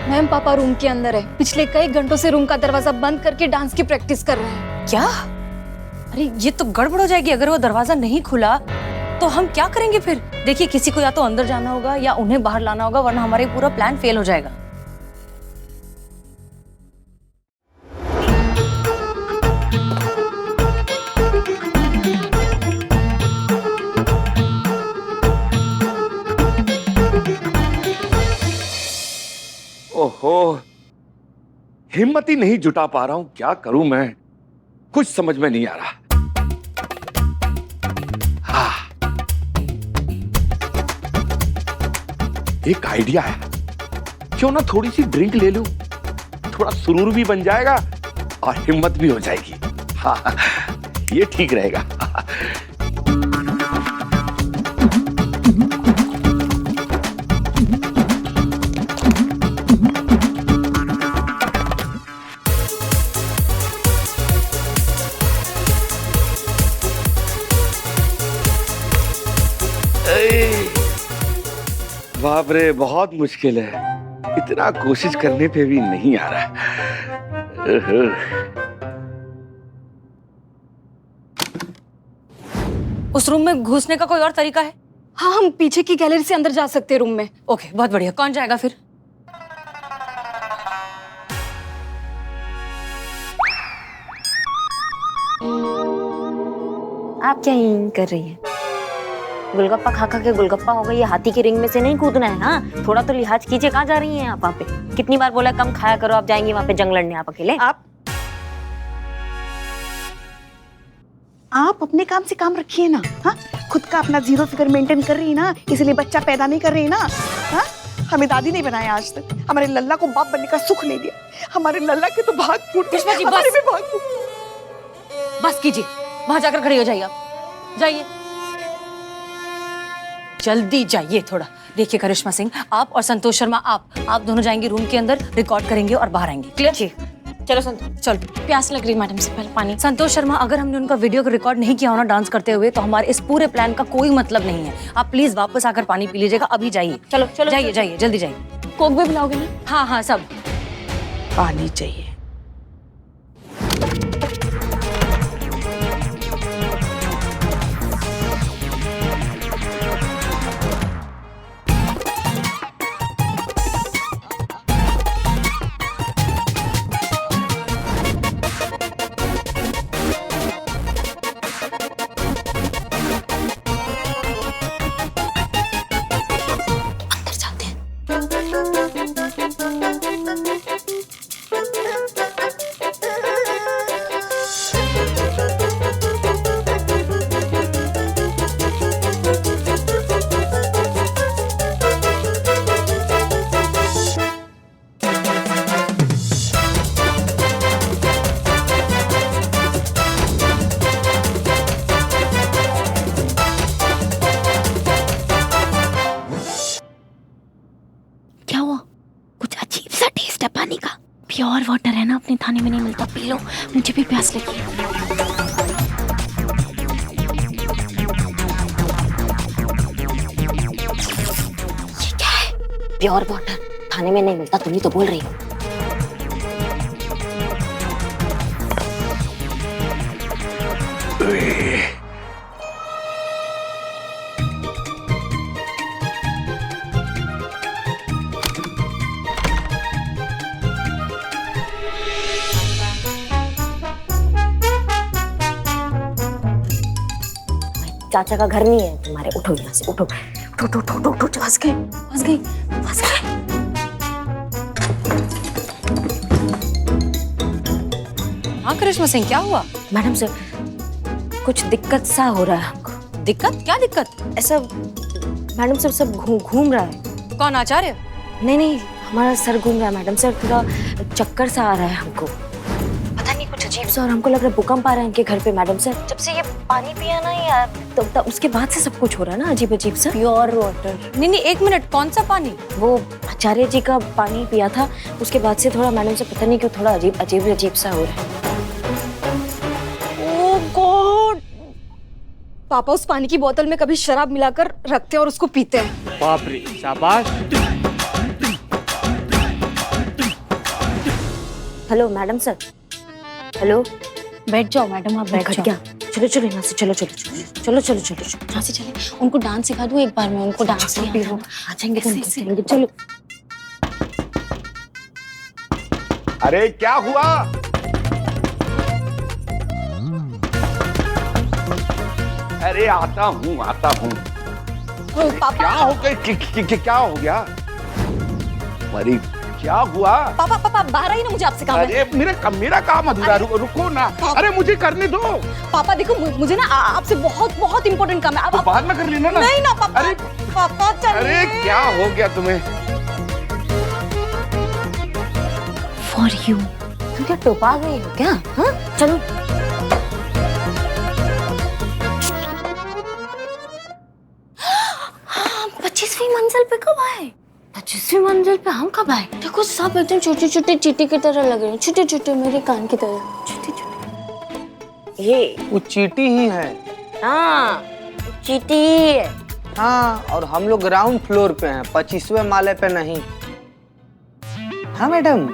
Ma'am पापा room के अंदर है, पिछले कई घंटों से रूम का दरवाजा बंद करके डांस की प्रैक्टिस कर रहे हैं। क्या? अरे ये तो गड़बड़ हो जाएगी। अगर वो दरवाजा नहीं खुला तो हम क्या करेंगे फिर? देखिए, किसी को या तो अंदर जाना होगा या उन्हें बाहर लाना होगा, वरना हमारा पूरा प्लान फेल हो जाएगा। ओहो, हिम्मत ही नहीं जुटा पा रहा हूं, क्या करूं मैं, कुछ समझ में नहीं आ रहा। हाँ, एक आइडिया है, क्यों ना थोड़ी सी ड्रिंक ले लूं, थोड़ा सुरूर भी बन जाएगा और हिम्मत भी हो जाएगी। हाँ, ये ठीक रहेगा। बाप रे, बहुत मुश्किल है, इतना कोशिश करने पे भी नहीं आ रहा। उस रूम में घुसने का कोई और तरीका है? हाँ, हम पीछे की गैलरी से अंदर जा सकते हैं रूम में। ओके, बहुत बढ़िया। कौन जाएगा फिर? आप क्या यहीं कर रही हैं? गोलगप्पा खा खा के गोलगप्पा हो गई, ये हाथी के रिंग में से नहीं कूदना है। हाँ, थोड़ा तो लिहाज कीजिए। कहाँ जा रही हैं आप? वहाँ पे कितनी बार बोला कम खाया करो, आप जाएंगी वहाँ पे जंग लड़ने आप अकेले? आप अपने काम से काम रखिए ना। हाँ, खुद का अपना जीरो फिगर मेंटेन कर रही है ना, इसलिए बच्चा पैदा नहीं कर रही ना। हाँ, हमें दादी नहीं बनाया आज तक, हमारे लल्ला को बाप बनने का सुख नहीं दिया। हमारे लल्ला के तो भाग फूट गए, कृष्णा जी, हमारे बस। भी भाग फूट। बस कीजिए, वहां जाकर खड़ी हो जाइए। आप जाइए, जल्दी जाइए थोड़ा। देखिए करिश्मा सिंह, आप और संतोष शर्मा, आप दोनों जाएंगे रूम के अंदर, रिकॉर्ड करेंगे और बाहर आएंगे। क्लियर? जी। चलो संतोष, चलो। प्यास लग रही मैडम से, पहले पानी। संतोष शर्मा, अगर हमने उनका वीडियो को रिकॉर्ड नहीं किया हो ना डांस करते हुए, तो हमारे इस पूरे प्लान का कोई मतलब नहीं है। आप प्लीज वापस आकर पानी पी लीजिएगा। अभी जाइए। चलो चलो जाइए जाइए, जल्दी जाइए। कोक भी पिलाओगे ना? हाँ हाँ, सब। पानी चाहिए। क्या हुआ? कुछ अजीब सा टेस्ट है पानी का। प्योर वाटर है ना, अपने थाने में नहीं मिलता, पी लो। मुझे भी प्यास लगी है। ये क्या है? प्योर वाटर थाने में नहीं मिलता, तुम ही तो बोल रही हो। चाचा का घर नहीं है तुम्हारे। उठो यहाँ से, उठो उठो उठो उठो उठो, उठो। फंस गए फंस गए फंस गए। हाँ करिश्मा सिंह, क्या हुआ? मैडम सर, कुछ दिक्कत सा हो रहा है हमको। दिक्कत? क्या दिक्कत? ऐसा मैडम सर, सब घूम रहा है। कौन, आचार्य? नहीं नहीं, हमारा सर घूम रहा है मैडम सर, थोड़ा चक्कर सा आ रहा है हमको। पता नहीं, कुछ अजीब सा। और हमको लग रहा है भूकंप आ रहा है इनके घर पे मैडम सर। जब से ये पानी पिया ना यार, तो उसके बाद से सब कुछ हो रहा है ना अजीब अजीब सा। Pure water. नहीं नहीं, एक मिनट, कौन सा पानी? वो आचार्य जी का पानी पिया था, उसके बाद से थोड़ा मैडम से पता नहीं क्यों थोड़ा अजीब सा हो रहा है। ओह गॉड! पापा उस पानी की बोतल में कभी शराब मिलाकर रखते हैं और उसको पीते हैं। बाप रे, शाबाश। Hello madam sir, hello. बैठ जाओ मैडम, आप बैठ घट जाओ। गया। चलो चलो यहाँ से, चलो चलो चलो चलो चलो चलो चलो। यहाँ से चले, उनको डांस सिखा दूँ एक बार में, उनको डांस नहीं आता। आ जाएंगे तो ऐसे- निकल ऐसे। जाएंगे, चलो। अरे क्या हुआ? अरे आता हूँ पापा क्या हो गया? क्या हो गया? अरे क्या हुआ? पापा पापा बाहर आई ना, मुझे आपसे काम है। अरे मेरा काम अधूरा, रुको ना। अरे मुझे करने दो। पापा देखो, मुझे ना आपसे बहुत बहुत इंपॉर्टेंट काम है। तो बाद में कर लेना ना। नहीं ना पापा। अरे पापा चलिए। अरे क्या हो गया तुम्हें? For you. तुम क्या टोपा गई हो क्या? हाँ चलो। हाँ, 25वीं मंजिल पे कब आए? 25वीं मंजिल पे हम कब आए? देखो सब एकदम छोटे छोटे चींटी की तरह लग रहे हैं, छोटे छोटे मेरे कान की तरह, छोटे छोटे। ये वो चींटी ही है। हाँ चींटी ही है। हाँ, और हम लोग ग्राउंड फ्लोर पे हैं, 25वें माले पे नहीं। हाँ मैडम।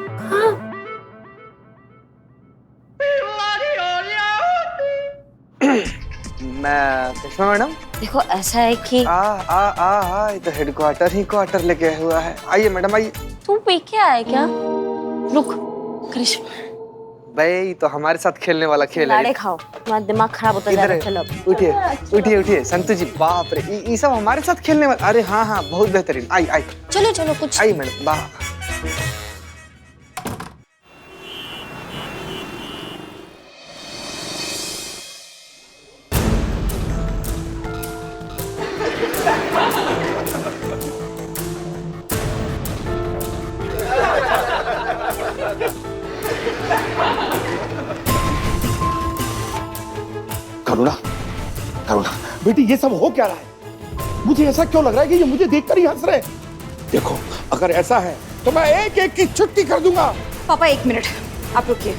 मैं कृष्णा मैडम। देखो ऐसा है कि ये तो हेडक्वार्टर ही क्वार्टर लेके हुआ है। आइए मैडम आइए। तू पी के आया क्या? रुक करिश्मा, भाई तो हमारे साथ खेलने वाला खेल लाड़े है। खाओ, तुम्हारा दिमाग खराब होता जा इधर रहा है। है। चलो अब। उठिए उठिए उठिए संतु जी, बाप रे, ये सब हमारे साथ खेलने वाला। अरे हाँ हाँ, बहुत बेहतरीन। आई आई चलो चलो कुछ। आइए मैडम, वाह। करुणा, बेटी ये सब हो क्या रहा है? मुझे ऐसा क्यों लग रहा है कि ये मुझे देखकर ही हंस रहे हैं? देखो अगर ऐसा है तो मैं एक एक की छुट्टी कर दूंगा। पापा एक मिनट, आप रुकिए।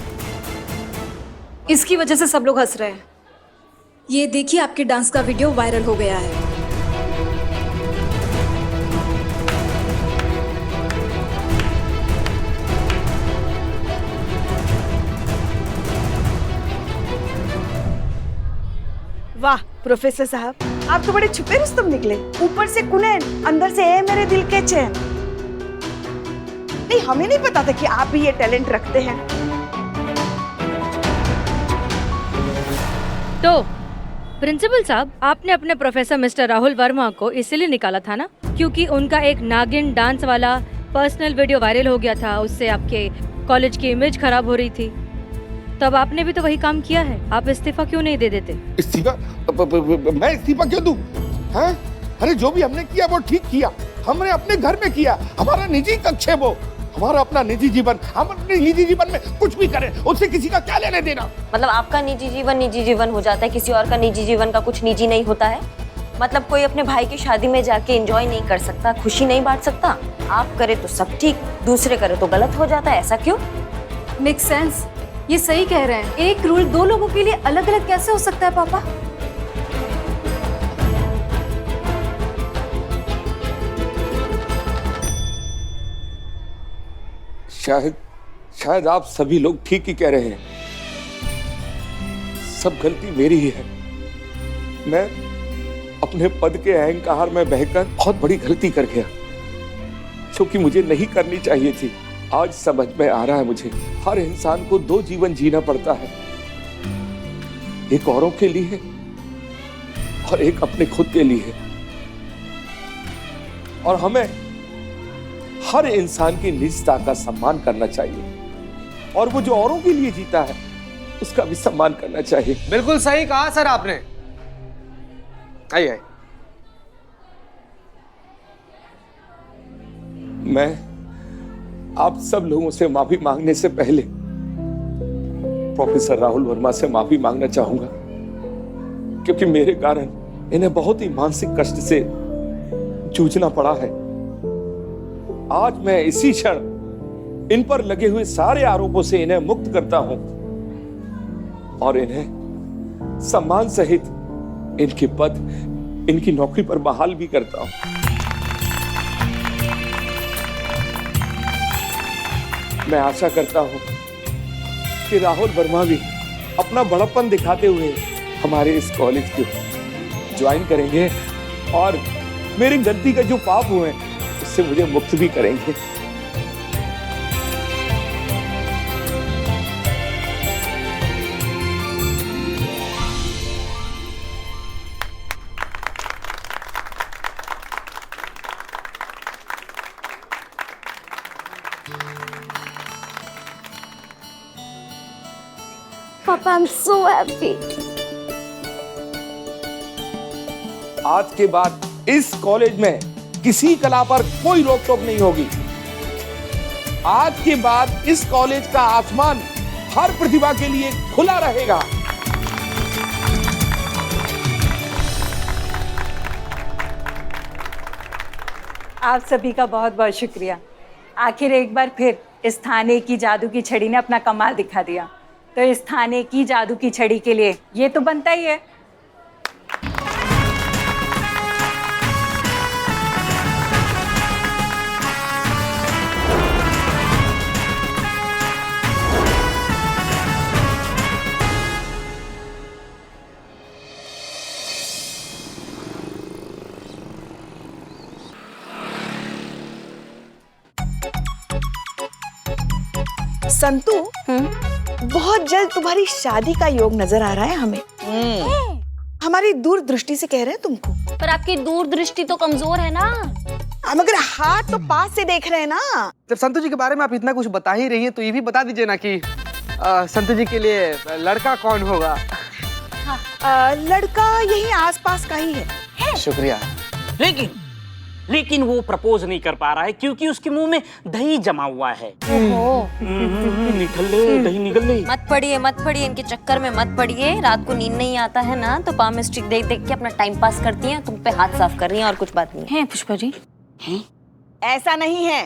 इसकी वजह से सब लोग हंस रहे हैं। ये देखिए, आपके डांस का वीडियो वायरल हो गया है। वाह प्रोफेसर साहब, आप तो बड़े छुपे रुस्तम निकले। ऊपर से कुनैन, अंदर से ए मेरे दिल के चैन। नहीं, हमें नहीं पता था कि आप भी ये टैलेंट रखते हैं। तो प्रिंसिपल साहब, आपने अपने प्रोफेसर मिस्टर राहुल वर्मा को इसीलिए निकाला था ना, क्योंकि उनका एक नागिन डांस वाला पर्सनल वीडियो वायरल हो गया था। उससे आपके कॉलेज की इमेज खराब हो रही थी। तब आपने भी तो वही काम किया है। आप इस्तीफा क्यों नहीं दे देते? इस्तीफा? मैं इस्तीफा क्यों दूं? हैं? अरे जो भी हमने किया वो ठीक किया। हमने अपने घर में किया, हमारा निजी कक्ष है वो, हमारा अपना निजी जीवन। हम अपने निजी जीवन में कुछ भी करें, उससे किसी का क्या लेने देना? मतलब आपका निजी जीवन हो जाता है, किसी और का निजी जीवन का कुछ निजी नहीं होता है। मतलब कोई अपने भाई की शादी में जाके एंजॉय नहीं कर सकता, खुशी नहीं बांट सकता। आप करे तो सब ठीक, दूसरे करे तो गलत हो जाता है। ऐसा क्यों? Make sense. ये सही कह रहे हैं। एक रूल दो लोगों के लिए अलग अलग कैसे हो सकता है पापा? शायद आप सभी लोग ठीक ही कह रहे हैं। सब गलती मेरी ही है। मैं अपने पद के अहंकार में बहकर बहुत बड़ी गलती कर गया, जो कि मुझे नहीं करनी चाहिए थी। आज समझ में आ रहा है मुझे, हर इंसान को दो जीवन जीना पड़ता है, एक औरों के लिए और एक अपने खुद के लिए। और हमें हर इंसान की निजता का सम्मान करना चाहिए, और वो जो औरों के लिए जीता है उसका भी सम्मान करना चाहिए। बिल्कुल सही कहा सर आपने। आइए। मैं आप सब लोगों से माफी मांगने से पहले प्रोफेसर राहुल वर्मा से माफी मांगना चाहूंगा, क्योंकि मेरे कारण इन्हें बहुत ही मानसिक कष्ट से जूझना पड़ा है। आज मैं इसी क्षण इन पर लगे हुए सारे आरोपों से इन्हें मुक्त करता हूं और इन्हें सम्मान सहित इनके पद, इनकी नौकरी पर बहाल भी करता हूं। मैं आशा करता हूं कि राहुल वर्मा भी अपना बड़प्पन दिखाते हुए हमारे इस कॉलेज को ज्वाइन करेंगे और मेरी गलती का जो पाप हुए हैं उससे मुझे मुक्त भी करेंगे। पापा, आई एम सो हैप्पी। आज के बाद इस कॉलेज में किसी कला पर कोई रोक टोक नहीं होगी। आज के बाद इस कॉलेज का आसमान हर प्रतिभा के लिए खुला रहेगा। आप सभी का बहुत बहुत शुक्रिया। आखिर एक बार फिर इस थाने की जादू की छड़ी ने अपना कमाल दिखा दिया। तो इस थाने की जादू की छड़ी के लिए ये तो बनता ही है। संतू, बहुत जल्द तुम्हारी शादी का योग नजर आ रहा है हमें। हमारी दूरदृष्टि से कह रहे हैं तुमको। पर आपकी दूरदृष्टि तो कमजोर है ना। हम अगर हाथ तो पास से देख रहे हैं ना। जब संतू जी के बारे में आप इतना कुछ बता ही रही हैं तो ये भी बता दीजिए ना कि संतू जी के लिए लड़का कौन होगा। लड़का यही आसपास का ही है। शुक्रिया। लेकिन वो प्रपोज नहीं कर पा रहा है क्योंकि उसके मुंह में दही जमा हुआ है। निकल ले, दही निकल ले। मत पड़िए इनके चक्कर में मत पड़िए। रात को नींद नहीं आता है ना तो पाम स्टिक देख देख के अपना टाइम पास करती हैं, तुम पे हाथ साफ कर रही हैं और कुछ बात नहीं है। पुष्पा जी ऐसा नहीं है,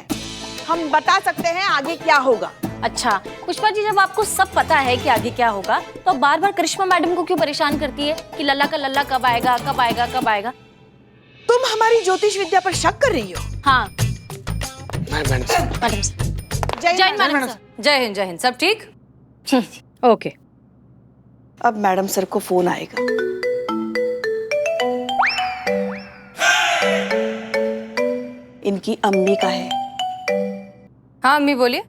हम बता सकते हैं आगे क्या होगा। अच्छा पुष्पा जी, जब आपको सब पता है कि आगे क्या होगा तो बार बार करिश्मा मैडम को क्यों परेशान करती है कि लल्ला का लल्ला कब आएगा कब आएगा कब आएगा? तुम हमारी ज्योतिष विद्या पर शक कर रही हो? हाँ मैडम जय हिंद मैडम। जय हिंद, सब ठीक? ओके। अब मैडम सर को फोन आएगा। इनकी अम्मी का है। हाँ अम्मी बोलिए।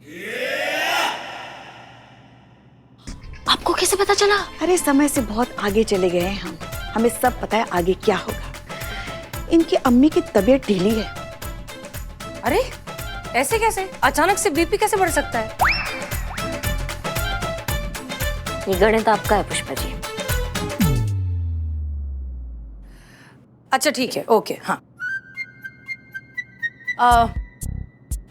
आपको कैसे पता चला? अरे समय से बहुत आगे चले गए हैं हम, हमें सब पता है आगे क्या होगा। इनकी अम्मी की तबीयत ढीली है। अरे ऐसे कैसे? अचानक से बीपी कैसे बढ़ सकता है? ये गणित आपका है पुष्पा जी। अच्छा ठीक है, ओके। हाँ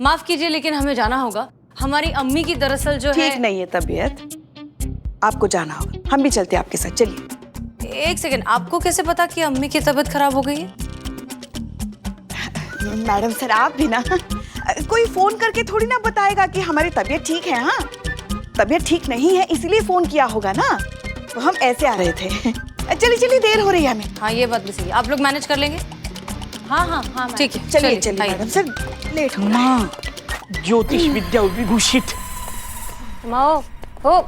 माफ कीजिए लेकिन हमें जाना होगा। हमारी अम्मी की दरअसल जो है ठीक नहीं है तबीयत, आपको जाना होगा। हम भी चलते हैं आपके साथ, चलिए। एक सेकंड, आपको कैसे पता कि अम्मी की तबीयत खराब हो गई है? मैडम सर आप भी ना, कोई फोन करके थोड़ी ना बताएगा कि हमारी तबीयत ठीक है। हाँ तबीयत ठीक नहीं है इसलिए फोन किया होगा ना, तो हम ऐसे आ रहे थे। चलिए चलिए, देर हो रही है हमें। हाँ ये बात भी सही है, आप लोग मैनेज कर लेंगे? हाँ ठीक है, चलिए चलिए मैडम सर, लेट हो रहा है। ज्योतिष विद्या विभूषित। माओ हो,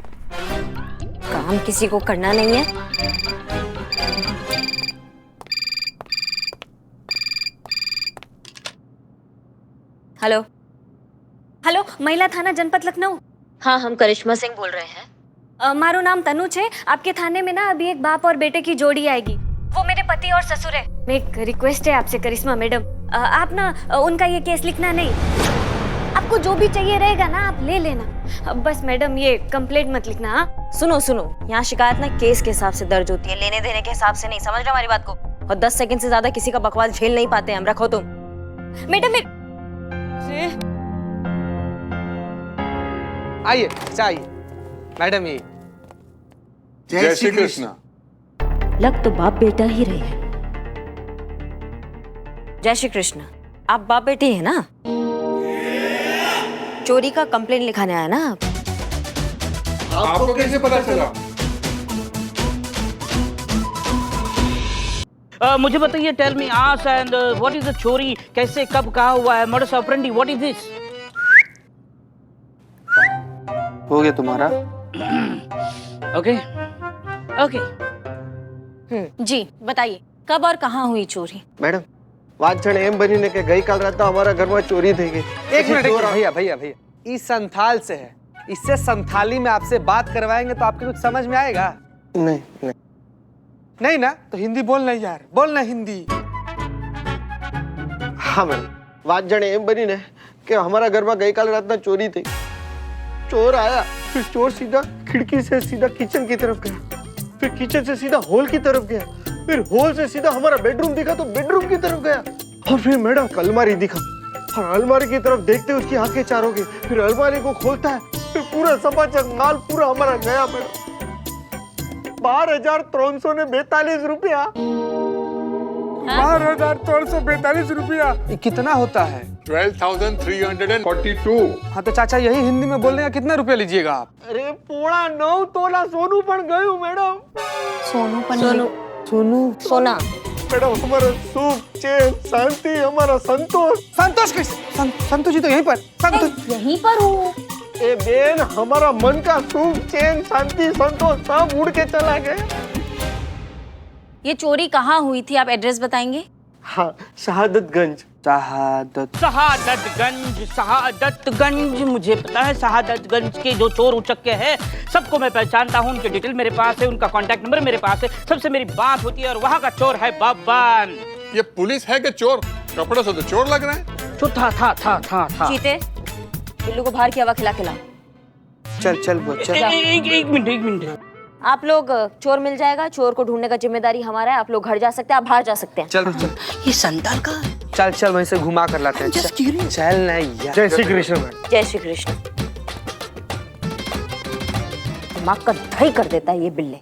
काम किसी को करना नहीं है। हेलो हेलो, महिला थाना जनपद लखनऊ। हाँ, हम करिश्मा सिंह बोल रहे हैं। मारो नाम तनुज है। आपके थाने में ना अभी एक बाप और बेटे की जोड़ी आएगी। वो मेरे पति और ससुर है। मैं एक रिक्वेस्ट है आपसे करिश्मा मैडम, आप ना उनका ये केस लिखना नहीं। आपको जो भी चाहिए रहेगा ना आप ले लेना, बस मैडम ये कंप्लेंट मत लिखना। हाँ सुनो सुनो, यहाँ शिकायत ना केस के हिसाब से दर्ज होती है, लेने देने के हिसाब से नहीं। समझ रहे हो हमारी बात को? और 10 सेकंड से ज्यादा किसी का बकवास झेल नहीं पाते हम। रखो तुम। मैडम। आइए चाहिए मैडम। ये जय श्री कृष्ण। लग तो बाप बेटा ही रहे हैं। जय श्री कृष्ण। आप बाप बेटे हैं ना? चोरी का कंप्लेंट लिखाने आया ना आप? आपको कैसे पता चला? मुझे बताइए, टेल मी आस एंड व्हाट इज द चोरी, कैसे कब कहा हुआ है, modus operandi what is this? हो गया तुम्हारा ओके ओके जी बताइए कब और कहाँ हुई चोरी? मैडम बात जण एम बनी ने के गई काल रात हमारा घर में चोरी थी गई। एक मिनट भैया भैया भैया, इस संथाल से है, इससे संथाली में आपसे बात करवाएंगे तो आपके कुछ समझ में आएगा? नहीं नहीं नहीं ना, तो हिंदी बोलना यार, बोलना हिंदी। हाँ मैडम बात जण एम बनी ने कि हमारा घर में गई काल रात ना चोरी थी। चोर आया, फिर चोर सीधा खिड़की से सीधा किचन की तरफ गया, फिर किचन से सीधा हॉल की तरफ गया, फिर हॉल से सीधा हमारा बेडरूम दिखा तो बेडरूम की तरफ गया, और फिर मैडम अलमारी दिखा और अलमारी की तरफ देखते उसकी आंखें चारों की, फिर अलमारी को खोलता है, फिर पूरा समाचार माल पूरा हमारा गया मैडम। 12,342 रुपया। 12,342 रुपया कितना होता है? 12,342। हाँ तो चाचा यही हिंदी में बोल रहे हैं, कितना रुपया लीजिएगा आप? अरे 9.5 तोला सोनू पण गયું मैडम। सोनू सोना मैडम हमारा सुख चैन शांति हमारा संतोष। संतोष संतोष जी तो यहीं पर, संतोष यहीं पर हूँ। ए बेन हमारा मन का सुख चैन शांति संतोष सब उड़ के चला गया। ये चोरी कहाँ हुई थी, आप एड्रेस बताएंगे? हाँ शहादतगंज। शहादतगंज मुझे पता है। शहादतगंज के जो चोर उचक्के हैं सबको मैं पहचानता हूँ, उनके डिटेल मेरे पास है, उनका कांटेक्ट नंबर मेरे पास है, सबसे मेरी बात होती है, और वहाँ का चोर है बब्बन। ये पुलिस है कि चोर? कपड़ों से तो चोर लग रहे हैं। चोर था। चीते बिल्लू को बाहर की हवा खिला। चल वो चल। एक मिनट। आप लोग चोर मिल जाएगा, चोर को ढूंढने का जिम्मेदारी हमारा है। आप लोग घर जा सकते हैं, आप बाहर जा सकते हैं। चल ये संताल का चल वहीं से घुमा कर लाते हैं। चल नहीं यार। जय श्री कृष्ण मैडम। जय श्री कृष्ण। दिमाग का दही कर देता है ये बिल्ले।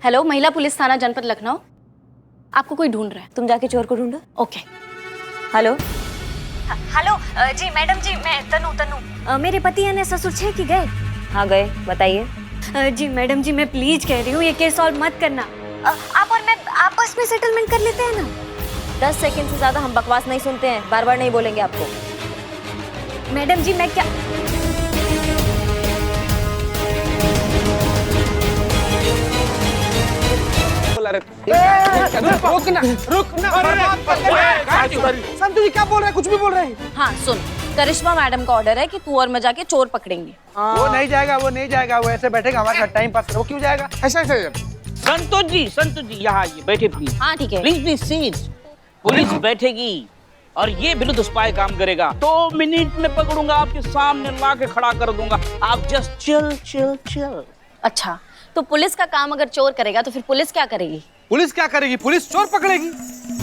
हेलो, महिला पुलिस थाना जनपद लखनऊ। आपको कोई ढूंढ रहा है, तुम जाके चोर को ढूंढो। ओके। हेलो हेलो जी मैडम जी, मैं तनु मेरे पति यानी ससुर छे कि गए? हाँ गए, बताइए। जी मैडम जी, मैं प्लीज कह रही हूँ ये केस सॉल्व मत करना। आप और मैं आपस में सेटलमेंट कर लेते हैं ना। 10 सेकंड से ज्यादा हम बकवास नहीं सुनते हैं, बार बार नहीं बोलेंगे आपको। मैडम जी मैं क्या रुकना संतु जी क्या बोल रहे हैं? कुछ भी बोल रहे हैं। हाँ सुन, करिश्मा मैडम का ऑर्डर है कि तू और मैं जाके चोर पकड़ेंगे। वो नहीं जाएगा, वो ऐसे बैठेगा हमारे साथ टाइम पास। वो क्यों जाएगा? ऐसा संतोष जी यहाँ आइए, बैठे प्लीज। हाँ ठीक है। Please seat. पुलिस बैठेगी और ये विरुद्ध स्पाई काम करेगा। 2 मिनट में पकड़ूंगा, आपके सामने ला के खड़ा कर दूंगा। आप जस्ट चिल। अच्छा, तो पुलिस का काम अगर चोर करेगा तो फिर पुलिस क्या करेगी? पुलिस क्या करेगी? पुलिस चोर पकड़ेगी।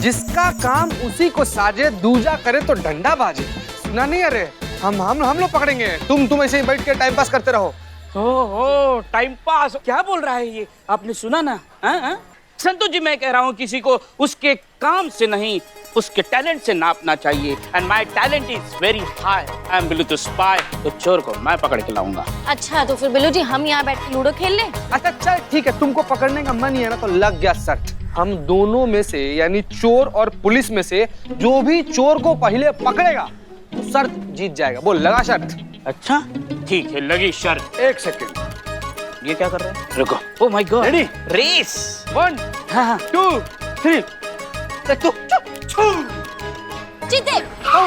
जिसका काम उसी को साजे, दूजा करे तो डंडा बाजे। सुना नहीं? अरे हम लोग पकड़ेंगे, तुम ऐसे ही बैठ के टाइम पास करते रहो। ओहो, टाइम पास क्या बोल रहा है ये? आपने सुना ना? हाँ? संतोष जी, मैं कह रहा हूँ किसी को उसके काम से नहीं, उसके टैलेंट से नापना चाहिए। And my talent is very high. I am Billu to spy. तो चोर को मैं पकड़ के लाऊंगा। अच्छा, तो फिर बिल्लू जी हम यहाँ बैठ के लूडो खेल लें? अच्छा चल ठीक है, तुमको पकड़ने का मन ही है ना, तो लग गया शर्त। हम दोनों में से यानी चोर और पुलिस में से जो भी चोर को पहले पकड़ेगा तो शर्त जीत जाएगा। बोल, लगा शर्त? अच्छा ठीक है, लगी शर्त। 1 सेकंड। ये क्या कर रहे हैं? रुको। Oh my god. Ready? Race. 1 हाँ 2 3। जीते।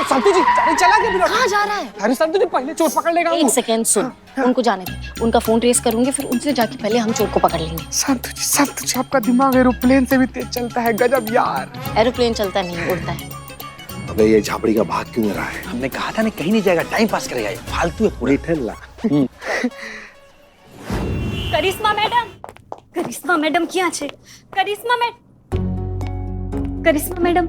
संतु जी चला गया। कहाँ जा रहा है? अरे संतु जी पहले चोर पकड़ लेगा। 1 सेकंड सुन, उनको जाने दे। उनका फोन ट्रेस करूंगी, फिर उनसे जाके पहले हम चोर को पकड़ लेंगे। संतु जी आपका दिमाग एरोप्लेन से भी तेज चलता है। गजब यार। एरोप्लेन चलता नहीं, उड़ता है। अबे ये झापड़ी का भाग क्यों रहा है? हमने कहा था ना कहीं नहीं जाएगा, टाइम पास करेगा ये, फालतू है पूरा। करिश्मा मैडम क्या छे? करिश्मा मैडम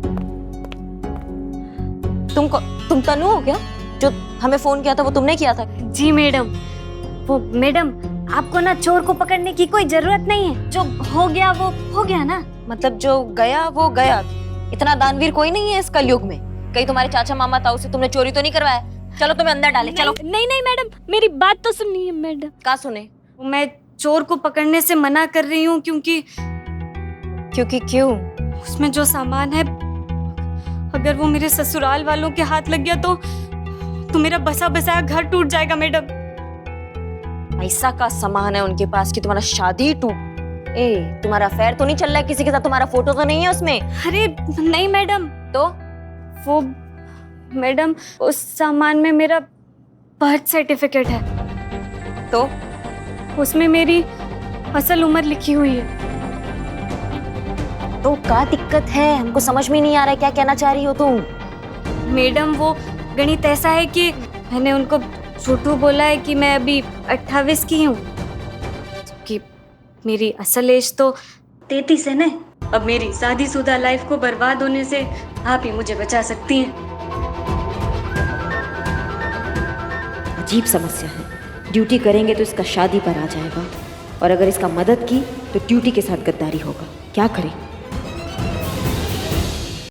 तुम तनु हो क्या? जो हमें फोन किया था वो तुमने किया था? जी मैडम। वो मैडम, आपको ना चोर को पकड़ने की कोई जरूरत नहीं है। जो हो गया वो हो गया ना। मतलब जो गया वो गया। इतना दानवीर कोई नहीं है इस कलयुग में। कहीं तुम्हारे चाचा मामा ताऊ से तुमने चोरी तो नहीं करवाया? चलो तुम्हें अंदर डाले, चलो। नहीं मैडम, मेरी बात तो सुनिए मैडम। क्या सुने? मैं चोर को पकड़ने से मना कर रही हूँ क्योंकि क्यों? उसमें जो सामान है अगर वो मेरे ससुराल वालों के हाथ लग गया तो मेरा बसा बसाया घर टूट जाएगा मैडम। पैसा का सामान है उनके पास कि तुम्हारा शादी टूट। ए, तुम्हारा अफेयर तो नहीं चल रहा है किसी के साथ? तुम्हारा फोटो तो नहीं है उसमें? अरे नहीं मैडम। तो वो मैडम उस सामान में मेरा बर्थ सर्टिफिकेट है, तो उसमें मेरी असल उम्र लिखी हुई है। तो क्या दिक्कत है? हमको समझ में नहीं आ रहा है क्या कहना चाह रही हो तुम। मैडम वो गणित ऐसा है कि मैंने उनको झूठू बोला है कि मैं अभी 28 की हूँ, कि मेरी असल एज तो 33 है ना। अब मेरी शादीशुदा लाइफ को बर्बाद होने से आप ही मुझे बचा सकती हैं। अजीब समस्या है। ड्यूटी करेंगे तो इसका शादी पर आ जाएगा, और अगर इसका मदद की तो ड्यूटी के साथ गद्दारी होगा। क्या करें?